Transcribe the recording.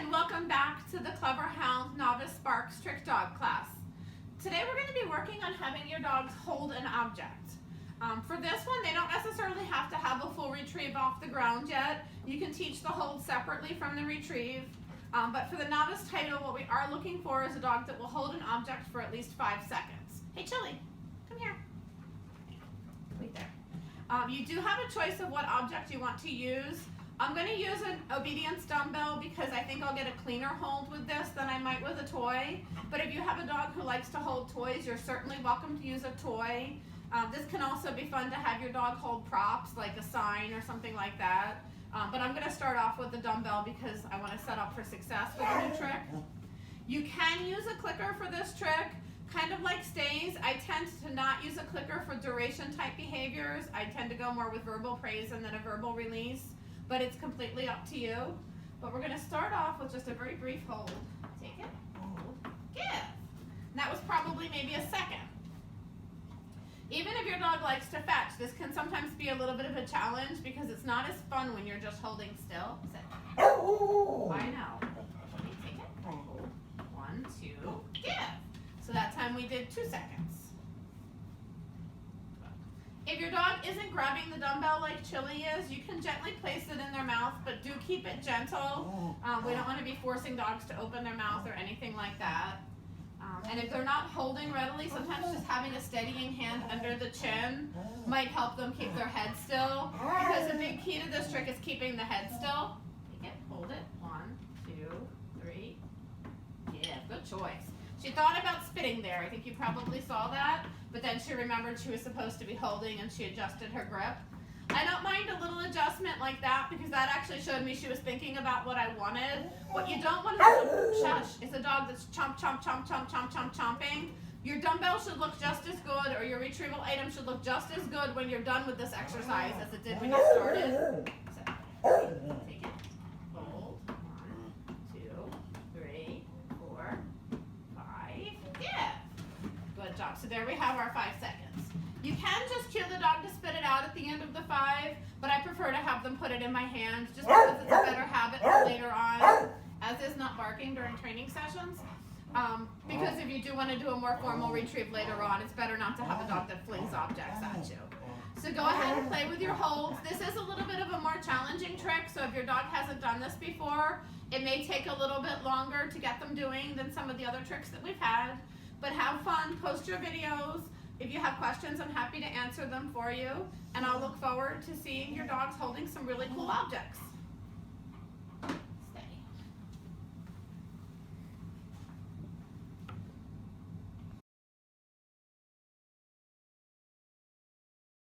and welcome back to the Clever Hound Novice Sparks Trick Dog class. Today we're going to be working on having your dogs hold an object. For this one, they don't necessarily have to have a full retrieve off the ground yet. You can teach the hold separately from the retrieve. But for the novice title, what we are looking for is a dog that will hold an object for at least 5 seconds. Hey Chili, come here. Wait there. You do have a choice of what object you want to use. I'm going to use an obedience dumbbell because I think I'll get a cleaner hold with this than I might with a toy. But if you have a dog who likes to hold toys, you're certainly welcome to use a toy. This can also be fun to have your dog hold props like a sign or something like that. But I'm going to start off with the dumbbell because I want to set up for success with a new trick. You can use a clicker for this trick. Kind of like stays, I tend to not use a clicker for duration type behaviors. I tend to go more with verbal praise and then a verbal release. But it's completely up to you. But we're going to start off with just a very brief hold. Take it, hold, give. And that was probably maybe a second. Even if your dog likes to fetch, this can sometimes be a little bit of a challenge because it's not as fun when you're just holding still. Sit. I know. Take it, hold, 1, 2, give. So that time we did 2 seconds. If your dog isn't grabbing the dumbbell like Chili is, you can gently place it in their mouth, but do keep it gentle. We don't want to be forcing dogs to open their mouth or anything like that. And if they're not holding readily, sometimes just having a steadying hand under the chin might help them keep their head still. Because a big key to this trick is keeping the head still. Take it, hold it, 1, 2, 3, yeah, good choice. She thought about spitting there. I think you probably saw that, but then she remembered she was supposed to be holding and she adjusted her grip. I don't mind a little adjustment like that because that actually showed me she was thinking about what I wanted. What you don't want to is a dog that's chomp, chomp, chomp, chomp, chomp, chomp, chomping. Your dumbbell should look just as good, or your retrieval item should look just as good when you're done with this exercise as it did when you started. So, take it, hold, 1, 2, 3, 4, 5, yeah. Good job. So there we have our 5 seconds. You can just cue the dog to spit it out at the end of the 5, but I prefer to have them put it in my hand just because it's a better habit for later on, as is not barking during training sessions. Because if you do want to do a more formal retrieve later on, it's better not to have a dog that flings objects at you. So go ahead and play with your holds. This is a little bit of a more challenging trick, so if your dog hasn't done this before, it may take a little bit longer to get them doing than some of the other tricks that we've had. But have fun, post your videos. If you have questions, I'm happy to answer them for you. And I'll look forward to seeing your dogs holding some really cool objects.